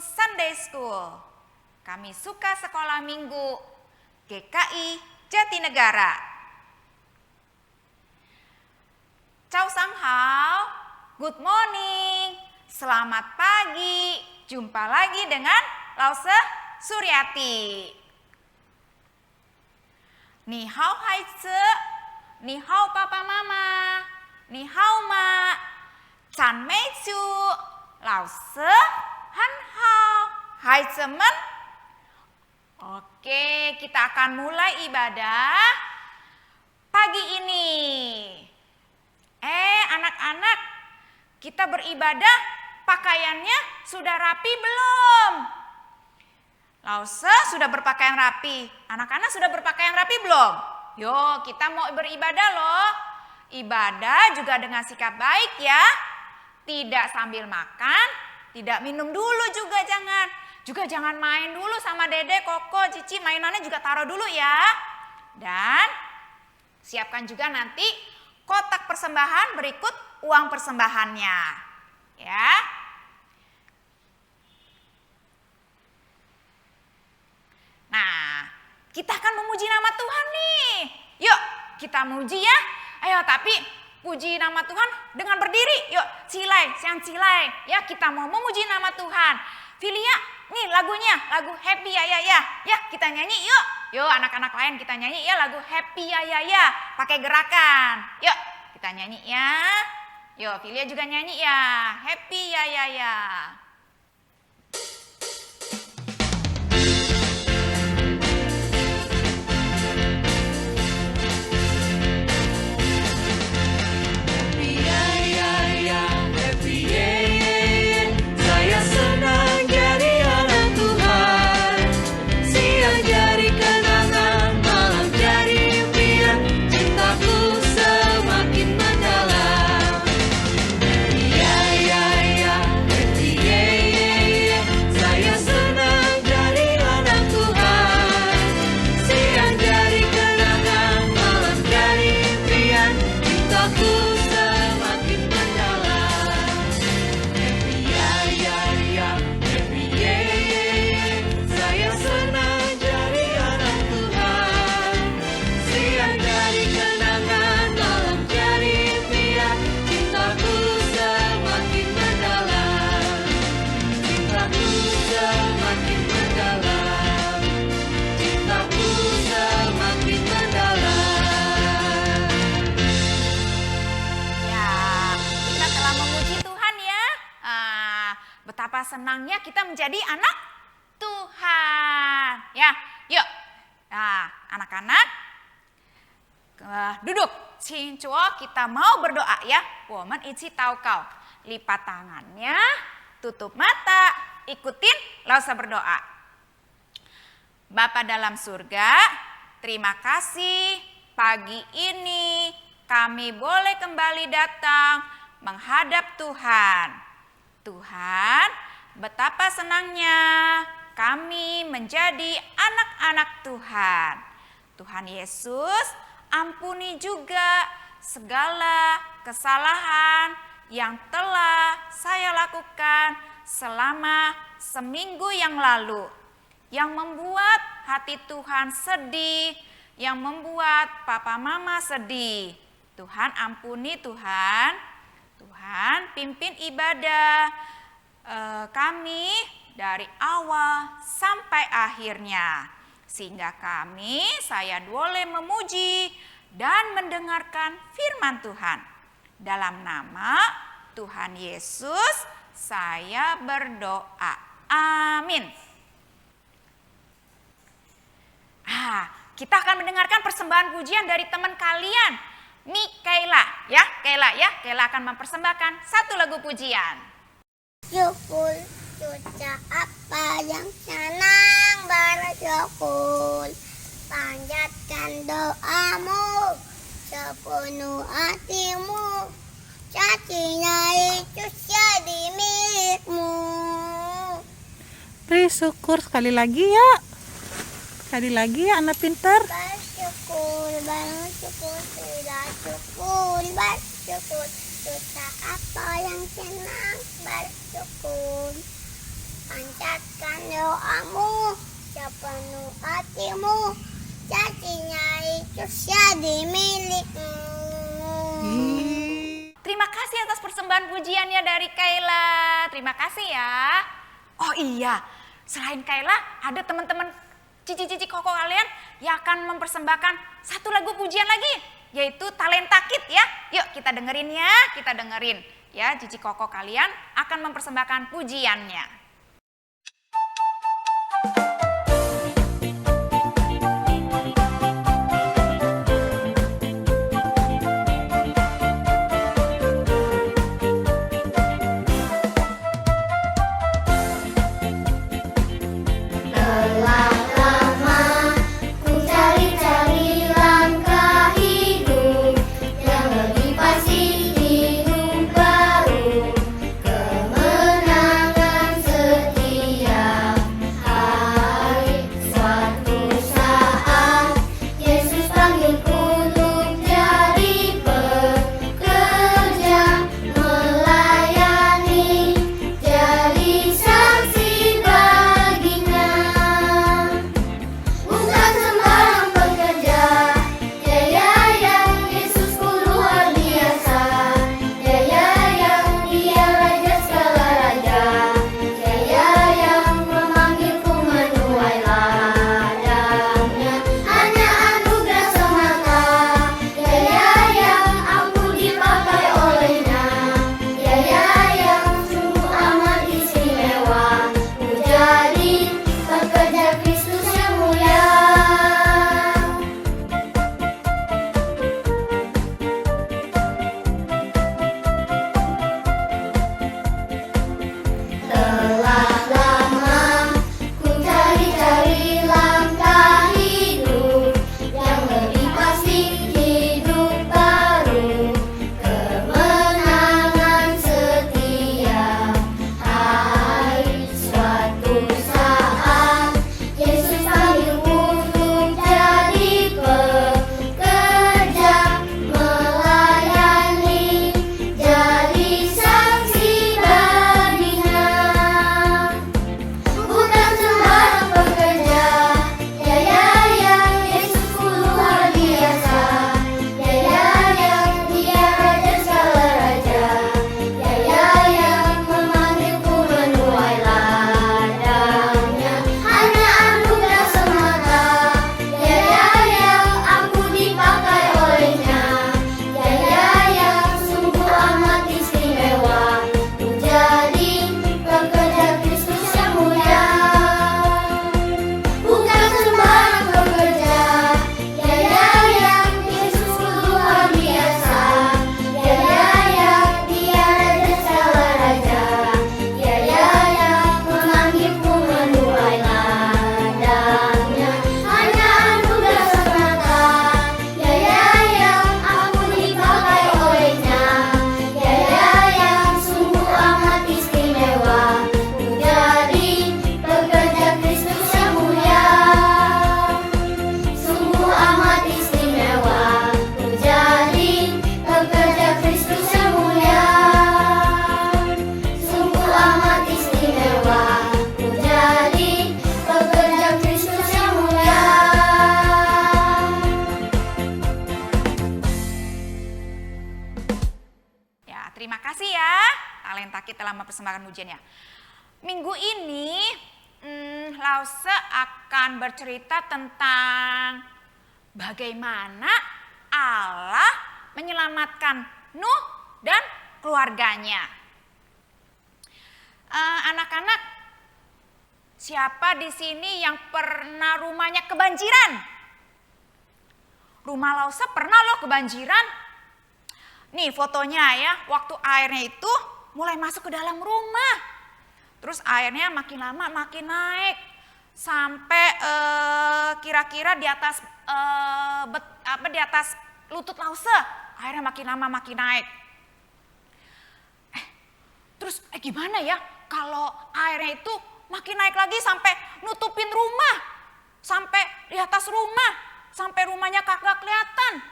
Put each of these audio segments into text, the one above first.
Sunday School. Kami suka sekolah minggu GKI Jatinegara. Ciao sang hao, good morning, selamat pagi. Jumpa lagi dengan Lause Suryati. Ni hao hai ce, ni hao papa mama, ni hao ma, chan mei chu, Lause han hao. Hai teman. Oke, kita akan mulai ibadah pagi ini. Anak-anak, kita beribadah pakaiannya sudah rapi belum? Lause sudah berpakaian rapi. Anak-anak sudah berpakaian rapi belum? Yo, kita mau beribadah loh. Ibadah juga dengan sikap baik ya. Tidak sambil makan, tidak minum dulu juga jangan. Juga jangan main dulu sama Dede, Koko, Cici, mainannya juga taruh dulu ya. Dan siapkan juga nanti kotak persembahan berikut uang persembahannya. Ya. Nah, kita akan memuji nama Tuhan nih. Yuk, kita muji ya. Ayo, tapi puji nama Tuhan dengan berdiri. Yuk, cilai, siang cilai. Ya, kita mau memuji nama Tuhan. Filia, nih lagunya, lagu Happy Ya Ya Ya. Ya, kita nyanyi yuk. Yuk, anak-anak lain kita nyanyi ya lagu Happy Ya Ya Ya. Pakai gerakan. Yuk, kita nyanyi ya. Yuk, Filia juga nyanyi ya. Happy Ya Ya Ya. Betapa senangnya kita menjadi anak Tuhan. Ya, yuk. Nah, anak-anak duduk. Cincuo, kita mau berdoa ya. Woman ici tau kau. Lipat tangannya, tutup mata, ikutin Lause berdoa. Bapa dalam surga, terima kasih pagi ini kami boleh kembali datang menghadap Tuhan. Tuhan, betapa senangnya kami menjadi anak-anak Tuhan. Tuhan Yesus, ampuni juga segala kesalahan yang telah saya lakukan selama seminggu yang lalu. Yang membuat hati Tuhan sedih, yang membuat papa mama sedih. Tuhan ampuni Tuhan. Tuhan pimpin ibadah kami dari awal sampai akhirnya. Sehingga saya boleh memuji dan mendengarkan firman Tuhan. Dalam nama Tuhan Yesus saya berdoa. Amin. Kita akan mendengarkan persembahan pujian dari teman kalian. Mikaela ya, Kaila akan mempersembahkan satu lagu pujian. Syukur cuca apa yang senang bersyukur, panjatkan doamu sepenuh hatimu, cacinya itu jadi milikmu. Beri syukur sekali lagi ya. Sekali lagi ya anak pintar. Bersyukur, sudah syukur, bersyukur. Dosa apa yang senang bersyukur. panjatkan doamu, sepenuh hatimu, jadinya itu jadi milikmu. Terima kasih atas persembahan pujiannya dari Kayla. Terima kasih ya. Oh iya, selain Kayla ada teman-teman cici-cici koko kalian yang akan mempersembahkan satu lagu pujian lagi, yaitu Talenta Kid ya. Yuk kita dengerin ya, kita dengerin ya, cici koko kalian akan mempersembahkan pujiannya. Terima kasih ya, Talenta Kid telah mempersembahkan pujiannya. Minggu ini Lause akan bercerita tentang bagaimana Allah menyelamatkan Nuh dan keluarganya. Anak-anak, siapa di sini yang pernah rumahnya kebanjiran? Rumah Lause pernah loh kebanjiran. Nih fotonya ya, waktu airnya itu mulai masuk ke dalam rumah. Terus airnya makin lama makin naik. Sampai kira-kira di atas di atas lutut Lause. Airnya makin lama makin naik. Terus gimana ya kalau airnya itu makin naik lagi sampai nutupin rumah. Sampai di atas rumah. Sampai rumahnya kagak kelihatan.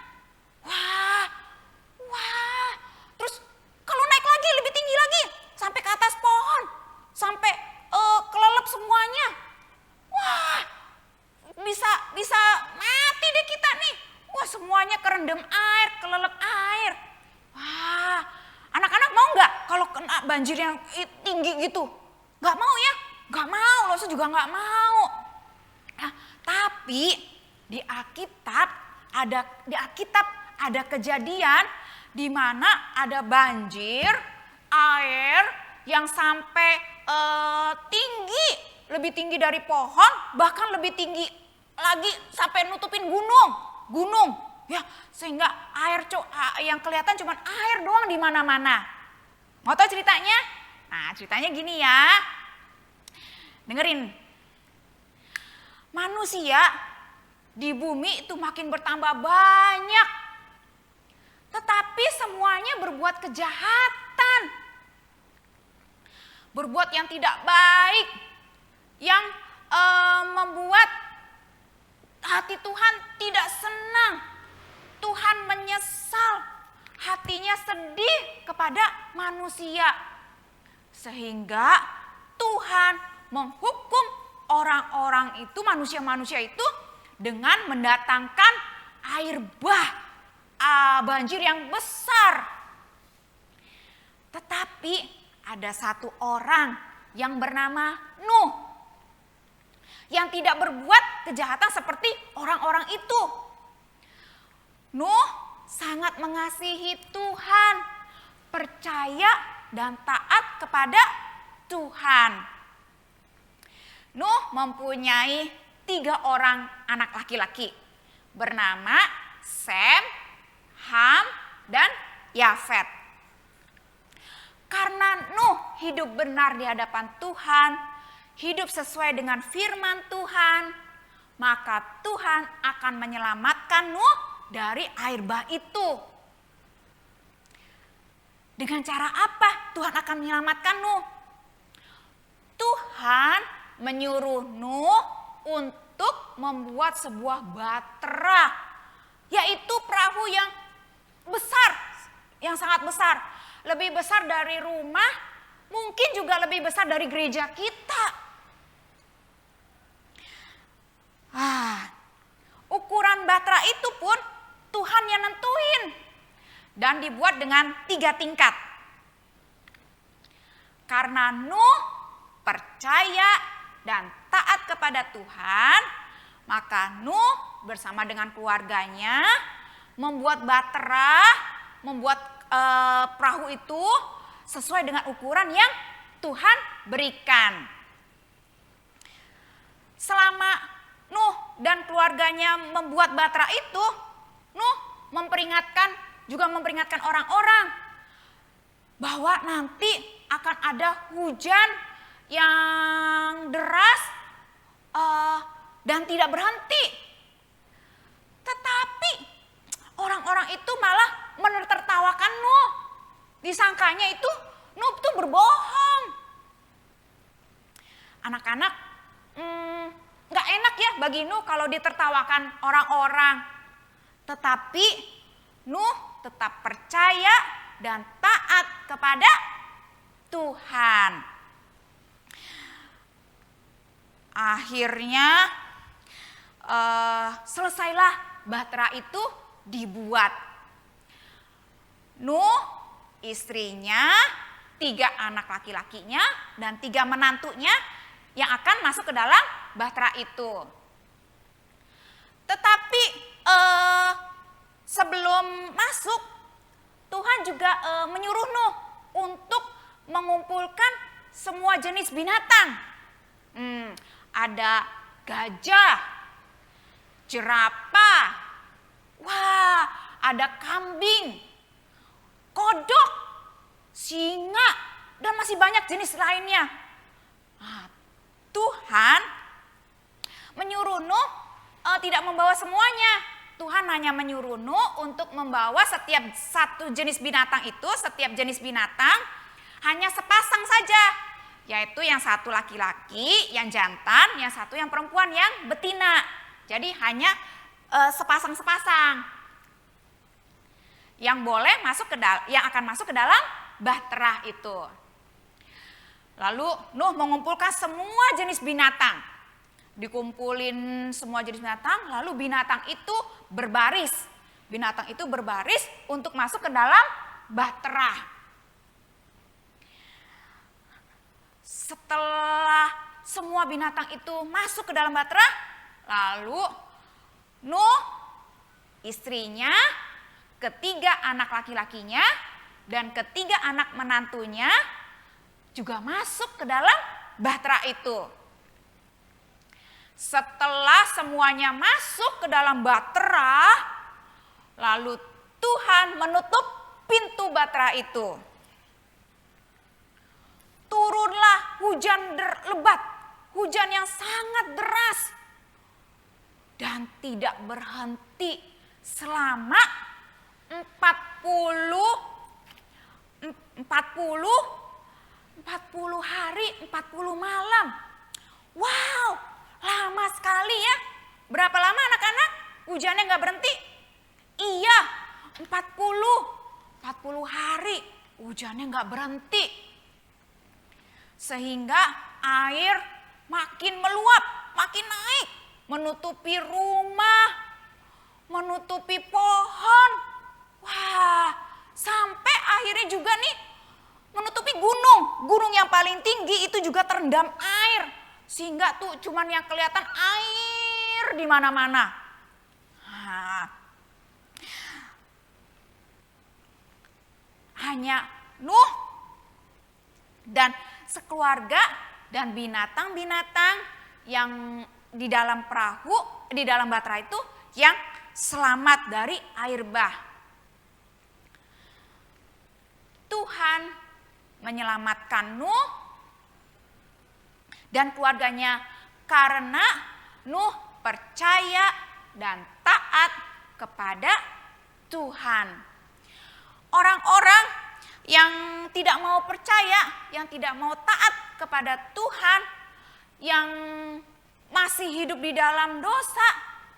Wah, terus kalau naik lagi lebih tinggi lagi sampai ke atas pohon, sampai ke banjir yang tinggi gitu. Gak mau ya, gak mau, Lose juga gak mau. Nah, tapi di Alkitab ada kejadian di mana ada banjir, air yang sampai tinggi, lebih tinggi dari pohon, bahkan lebih tinggi lagi sampai nutupin gunung, ya, sehingga air yang kelihatan cuma air doang di mana-mana. Mau tahu ceritanya? Nah, ceritanya gini ya, dengerin. Manusia di bumi itu makin bertambah banyak, tetapi semuanya berbuat kejahatan, berbuat yang tidak baik, yang membuat hati Tuhan tidak senang. Tuhan menyesal, hatinya sedih kepada manusia, sehingga Tuhan menghukum orang-orang itu, manusia-manusia itu, dengan mendatangkan air banjir yang besar. Tetapi ada satu orang yang bernama Nuh, yang tidak berbuat kejahatan seperti orang-orang itu. Nuh sangat mengasihi Tuhan, percaya dan taat kepada Tuhan. Nuh mempunyai 3 orang anak laki-laki bernama Sem, Ham, dan Yafet. Karena Nuh hidup benar di hadapan Tuhan, hidup sesuai dengan firman Tuhan, maka Tuhan akan menyelamatkan Nuh dari air bah itu. Dengan cara apa Tuhan akan menyelamatkan Nuh? Tuhan menyuruh Nuh untuk membuat sebuah bahtera, yaitu perahu yang besar, yang sangat besar. Lebih besar dari rumah, mungkin juga lebih besar dari gereja kita. Ukuran bahtera itu pun Tuhan yang nentuin, dan dibuat dengan 3 tingkat. Karena Nuh percaya dan taat kepada Tuhan, maka Nuh bersama dengan keluarganya membuat bahtera, membuat perahu itu sesuai dengan ukuran yang Tuhan berikan. Selama Nuh dan keluarganya membuat bahtera itu, Nuh memperingatkan orang-orang bahwa nanti akan ada hujan yang deras dan tidak berhenti. Tetapi orang-orang itu malah menertawakan Nuh. Disangkanya itu Nuh itu berbohong. Anak-anak, gak enak ya bagi Nuh kalau ditertawakan orang-orang. Tetapi Nuh tetap percaya dan taat kepada Tuhan. Akhirnya selesailah bahtera itu dibuat. Nuh, istrinya, 3 anak laki-lakinya, dan 3 menantunya yang akan masuk ke dalam bahtera itu. Tetapi sebelum masuk, Tuhan juga menyuruh Nuh untuk mengumpulkan semua jenis binatang. Ada gajah, jerapah, ada kambing, kodok, singa, dan masih banyak jenis lainnya. Tuhan menyuruh Nuh tidak membawa semuanya. Tuhan hanya menyuruh Nuh untuk membawa setiap satu jenis binatang itu, setiap jenis binatang hanya sepasang saja. Yaitu yang satu laki-laki, yang jantan, yang satu yang perempuan, yang betina. Jadi hanya sepasang-sepasang. Yang boleh yang akan masuk ke dalam bahtera itu. Lalu Nuh mengumpulkan semua jenis binatang. Dikumpulin semua jenis binatang, lalu binatang itu berbaris. Binatang itu berbaris untuk masuk ke dalam bahtera. setelah semua binatang itu masuk ke dalam Batra, lalu Nuh, istrinya, ketiga anak laki-lakinya, dan ketiga anak menantunya juga masuk ke dalam Batra itu. Setelah semuanya masuk ke dalam Batra, lalu Tuhan menutup pintu Batra itu. Turunlah hujan lebat, hujan yang sangat deras, dan tidak berhenti selama 40 hari, 40 malam. Wow, lama sekali ya. Berapa lama anak-anak? Hujannya nggak berhenti? Iya, 40 hari hujannya nggak berhenti. Sehingga air makin meluap, makin naik, menutupi rumah, menutupi pohon. Wah, sampai akhirnya juga nih menutupi gunung yang paling tinggi itu juga terendam air, sehingga tuh cuman yang kelihatan air di mana-mana. Hanya Nuh dan sekeluarga dan binatang-binatang yang di dalam perahu, di dalam Batra itu yang selamat dari air bah. Tuhan menyelamatkan Nuh dan keluarganya karena Nuh percaya dan taat kepada Tuhan. Orang-orang yang tidak mau percaya, yang tidak mau taat kepada Tuhan, yang masih hidup di dalam dosa,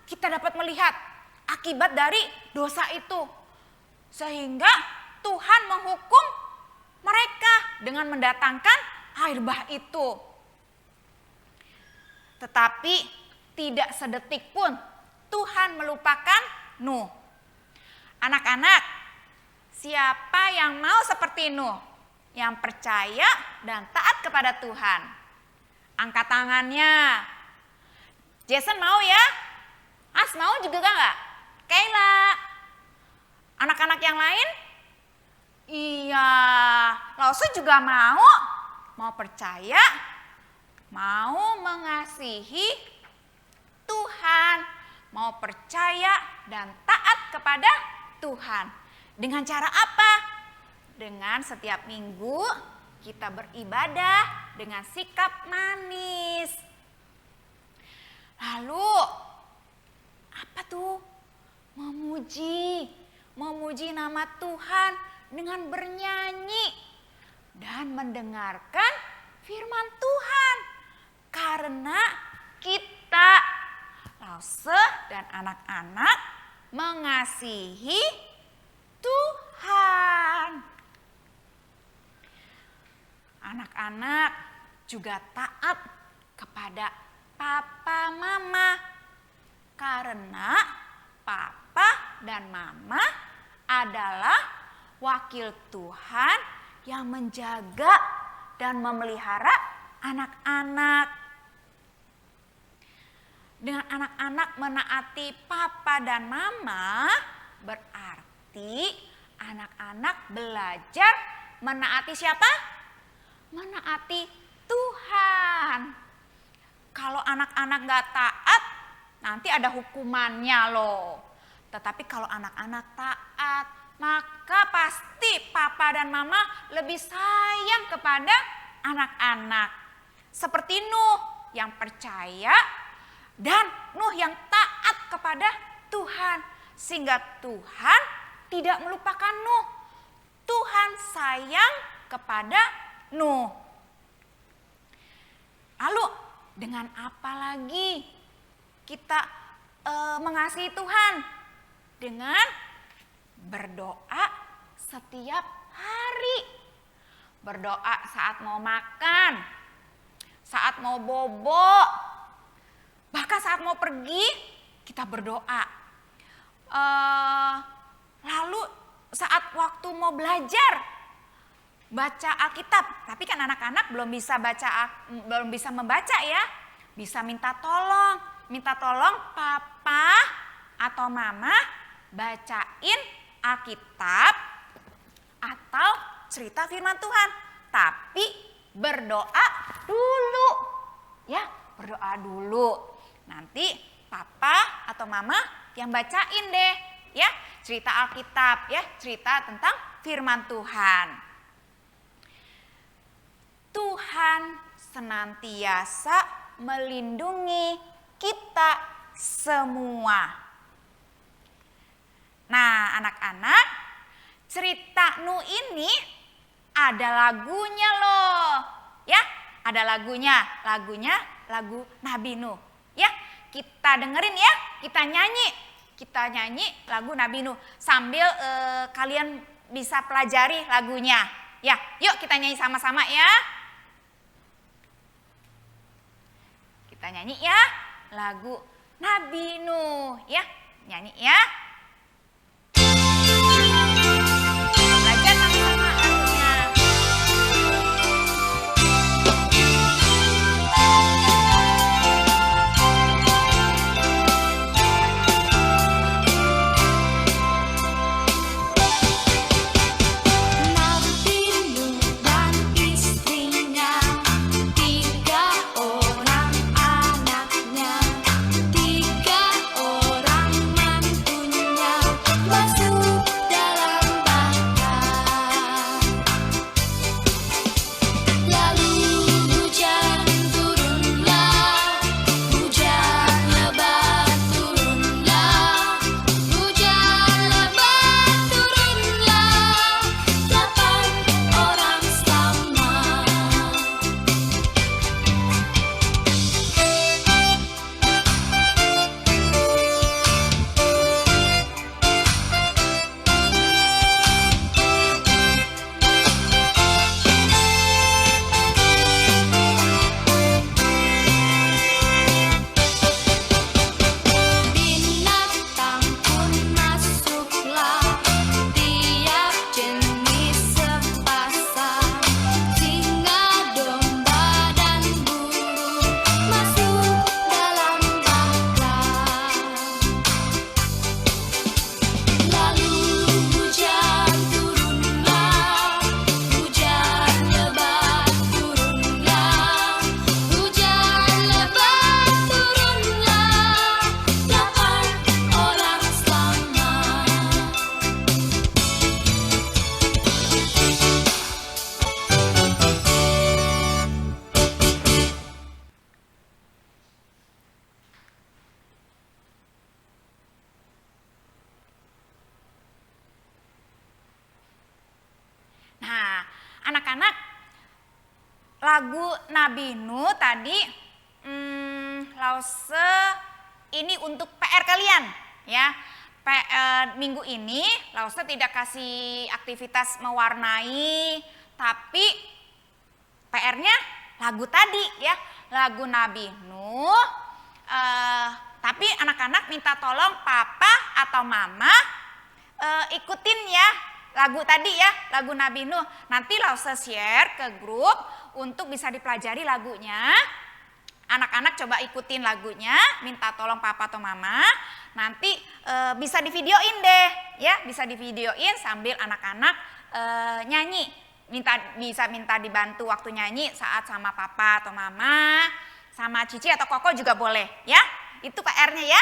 kita dapat melihat akibat dari dosa itu. Sehingga Tuhan menghukum mereka dengan mendatangkan air bah itu. Tetapi tidak sedetik pun Tuhan melupakan Nuh. Anak-anak, siapa yang mau seperti Nuh? Yang percaya dan taat kepada Tuhan. Angkat tangannya. Jason mau ya? As mau juga enggak? Kayla. Anak-anak yang lain? Iya, Lause juga mau percaya, mau mengasihi Tuhan, mau percaya dan taat kepada Tuhan. Dengan cara apa? Dengan setiap minggu kita beribadah dengan sikap manis. Lalu apa tuh? Memuji nama Tuhan dengan bernyanyi dan mendengarkan firman Tuhan. Karena kita, Lause dan anak-anak, mengasihi Tuhan. Anak-anak juga taat kepada papa mama. Karena papa dan mama adalah wakil Tuhan yang menjaga dan memelihara anak-anak. Dengan anak-anak menaati papa dan mama, berarti anak-anak belajar menaati siapa? Menaati Tuhan. Kalau anak-anak gak taat, nanti ada hukumannya loh. Tetapi kalau anak-anak taat, maka pasti papa dan mama lebih sayang kepada anak-anak. Seperti Nuh yang percaya dan Nuh yang taat kepada Tuhan. Sehingga Tuhan tidak melupakan Nuh. Tuhan sayang kepada Nuh. Lalu dengan apa lagi kita mengasihi Tuhan? Dengan berdoa setiap hari. Berdoa saat mau makan, saat mau bobo, bahkan saat mau pergi kita berdoa. Lalu saat waktu mau belajar, baca Alkitab. Tapi kan anak-anak belum bisa membaca ya. Bisa minta tolong papa atau mama bacain Alkitab atau cerita firman Tuhan. Tapi berdoa dulu. Ya, berdoa dulu. Nanti papa atau mama yang bacain deh ya, cerita Alkitab ya, cerita tentang firman Tuhan. Tuhan senantiasa melindungi kita semua. Nah, anak-anak, cerita Nuh ini ada lagunya loh. Ya, ada lagunya lagu Nabi Nuh. Ya, kita dengerin ya, kita nyanyi lagu Nabi Nuh sambil kalian bisa pelajari lagunya. Ya, yuk kita nyanyi sama-sama ya. Kita nyanyi ya lagu Nabi Nuh ya, nyanyi ya. Belajar sama-sama lagunya. Nabi Nuh dan istrinya, 3 orang anaknya, 3 orang mantunya masuk dalam bakar. Lalu hujan turunlah, hujan lebat turunlah, hujan lebat turunlah, 8 orang selamat. Binatang pun masuklah, tiap jenis sepasang, singa, domba, dan burung masuk dalam bakar. Lalu hujan turunlah, hujan lebat turunlah, hujan lebat turunlah, 8 orang selamat. Nah, anak-anak, lagu Nabi Nuh tadi, Lause, ini untuk PR kalian, ya. Minggu ini Lause tidak kasih aktivitas mewarnai, tapi PR-nya lagu tadi, ya, lagu Nabi Nuh. Tapi anak-anak minta tolong papa atau mama ikutin ya lagu tadi ya, lagu Nabi Nuh. Nanti Lause share ke grup untuk bisa dipelajari lagunya. Anak-anak coba ikutin lagunya, minta tolong papa atau mama. Nanti bisa divideoin deh, ya, bisa divideoin sambil anak-anak nyanyi. Bisa minta dibantu waktu nyanyi saat sama papa atau mama, sama Cici atau Koko juga boleh, ya. Itu PR-nya ya,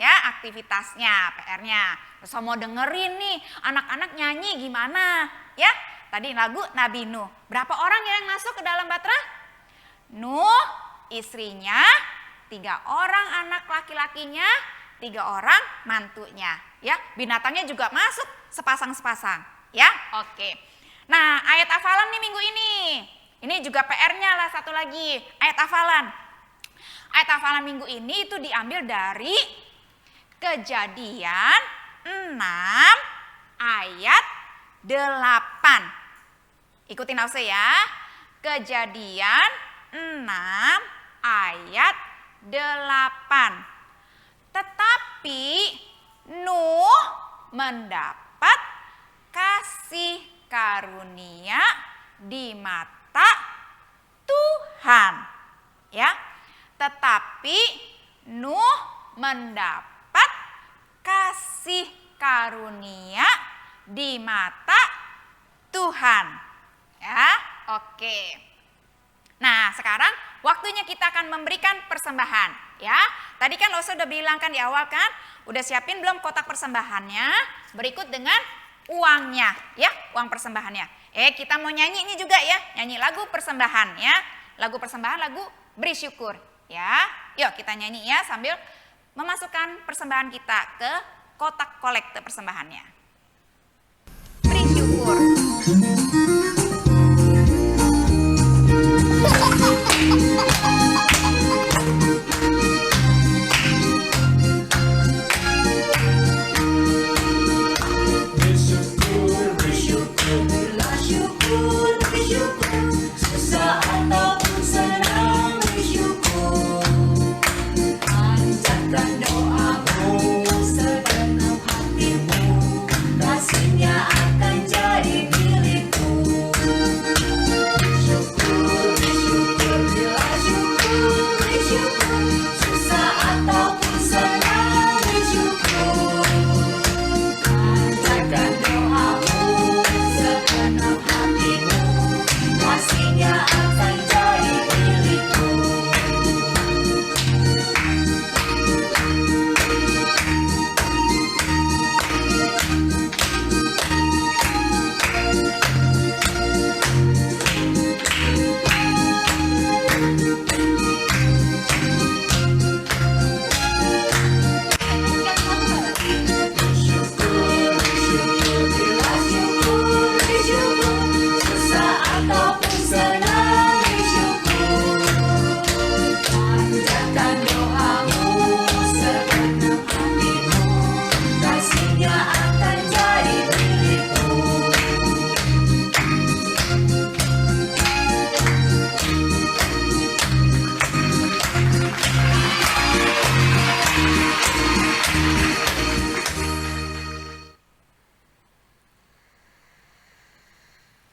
ya, aktivitasnya, PR-nya. Terus mau dengerin nih anak-anak nyanyi gimana, ya? Tadi lagu Nabi Nuh. Berapa orang yang masuk ke dalam batra? Nuh, istrinya, 3 orang anak laki-lakinya, 3 orang mantunya, ya. Binatangnya juga masuk sepasang-sepasang, ya. Oke. Nah, ayat hafalan nih minggu ini. Ini juga PR-nya lah satu lagi, ayat hafalan. Ayat hafalan minggu ini itu diambil dari Kejadian 6 ayat 8. Ikutin Lause ya. Kejadian 6 ayat 8. Tetapi Nuh mendapat kasih karunia di mata Tuhan. Ya. Tetapi Nuh mendapat kasih karunia di mata Tuhan. Ya, oke. Nah, sekarang waktunya kita akan memberikan persembahan. Ya, tadi kan Loso udah bilang kan di awal kan, udah siapin belum kotak persembahannya? Berikut dengan uangnya, ya, uang persembahannya. Kita mau nyanyi ini juga ya, nyanyi lagu persembahan ya, lagu persembahan, lagu beri syukur. Ya, yuk kita nyanyi ya sambil memasukkan persembahan kita ke kotak kolekte persembahannya. Beri syukur.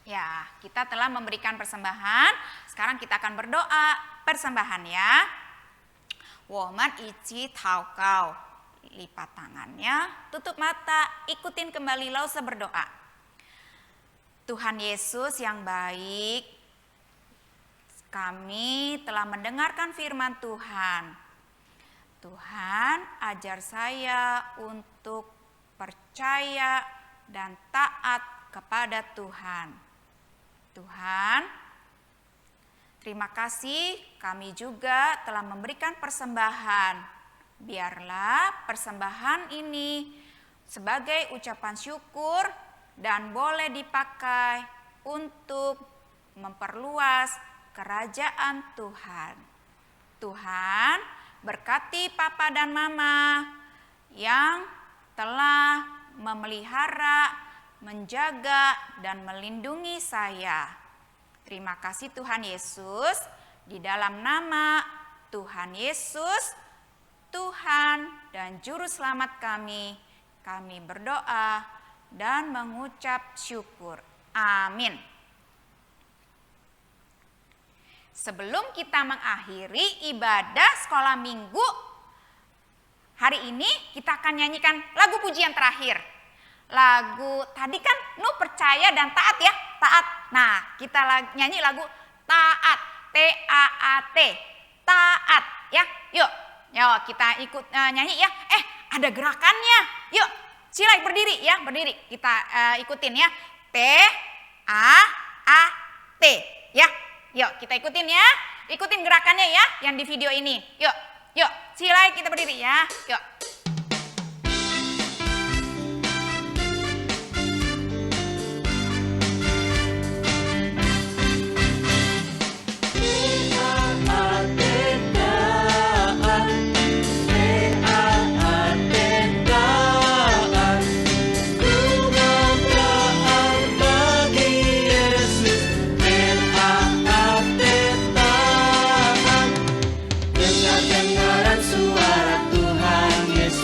Ya, kita telah memberikan persembahan. Sekarang kita akan berdoa persembahan ya. Woman ichi taukau. Lipat tangannya, tutup mata, ikutin kembali Lause berdoa. Tuhan Yesus yang baik, kami telah mendengarkan firman Tuhan. Tuhan, ajar saya untuk percaya dan taat kepada Tuhan. Tuhan, terima kasih kami juga telah memberikan persembahan. Biarlah persembahan ini sebagai ucapan syukur dan boleh dipakai untuk memperluas kerajaan Tuhan. Tuhan, berkati Papa dan Mama yang telah memelihara, menjaga, dan melindungi saya. Terima kasih Tuhan Yesus, di dalam nama Tuhan Yesus, Tuhan dan Juru Selamat kami berdoa dan mengucap syukur. Amin. Sebelum kita mengakhiri ibadah sekolah minggu, hari ini kita akan nyanyikan lagu pujian terakhir. Lagu tadi kan Nuh percaya dan taat ya, taat. Nah, kita nyanyi lagu taat, T-A-A-T, taat ya. Yuk kita ikut nyanyi ya. Ada gerakannya. Yuk, Silai berdiri ya, berdiri. Kita ikutin ya. T-A-A-T ya. Yuk kita ikutin ya. Ikutin gerakannya ya yang di video ini. Yuk, Silai kita berdiri ya. Yuk. Dengar suara Tuhan Yesus.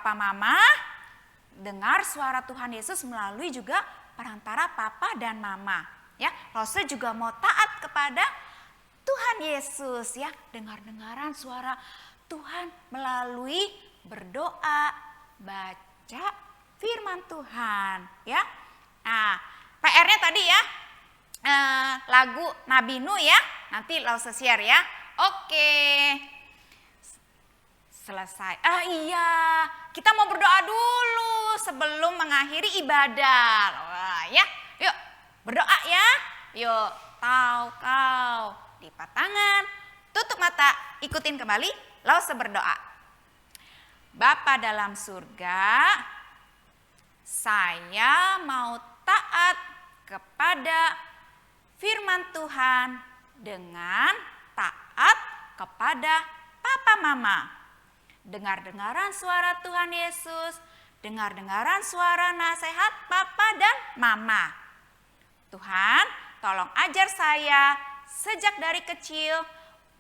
Papa Mama dengar suara Tuhan Yesus melalui juga perantara Papa dan Mama. Ya, Lause juga mau taat kepada Tuhan Yesus ya, dengar-dengaran suara Tuhan melalui berdoa, baca firman Tuhan ya. Nah, PR-nya tadi ya, lagu Nabi Nuh ya, nanti Lause share ya. Oke. Selesai. Iya, kita mau berdoa dulu sebelum mengakhiri ibadah. Wah, ya. Yuk, berdoa ya. Yuk, kau lipat tangan, tutup mata, ikutin kembali, Lause berdoa. Bapa dalam surga, saya mau taat kepada firman Tuhan dengan taat kepada Papa Mama. Dengar-dengaran suara Tuhan Yesus, dengar-dengaran suara nasihat Papa dan Mama. Tuhan, tolong ajar saya sejak dari kecil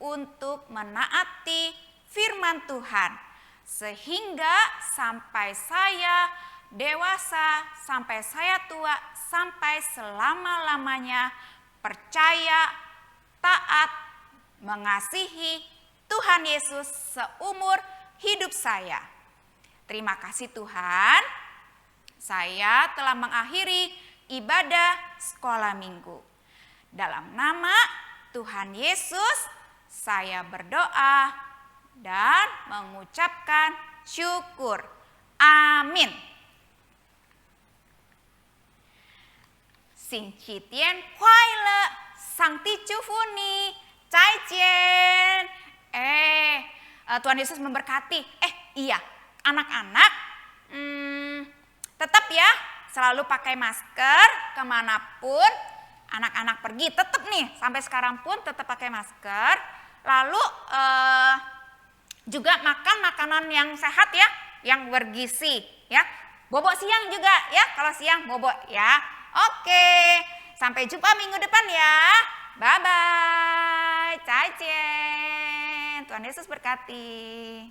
untuk menaati firman Tuhan. Sehingga sampai saya dewasa, sampai saya tua, sampai selama-lamanya percaya, taat, mengasihi Tuhan Yesus seumur hidup saya. Terima kasih Tuhan, saya telah mengakhiri ibadah sekolah minggu. Dalam nama Tuhan Yesus, saya berdoa dan mengucapkan syukur. Amin. Sing Chi Tian Kuai Le, Sang Ti Chu Fu Ni, Zai Jian. Tuhan Yesus memberkati. Iya, anak-anak tetap ya selalu pakai masker kemanapun anak-anak pergi. Tetap nih sampai sekarang pun tetap pakai masker. Lalu juga makan makanan yang sehat ya, yang bergizi ya. Bobok siang juga ya, kalau siang bobok ya. Oke, sampai jumpa minggu depan ya. Bye-bye. Tuhan Yesus berkati.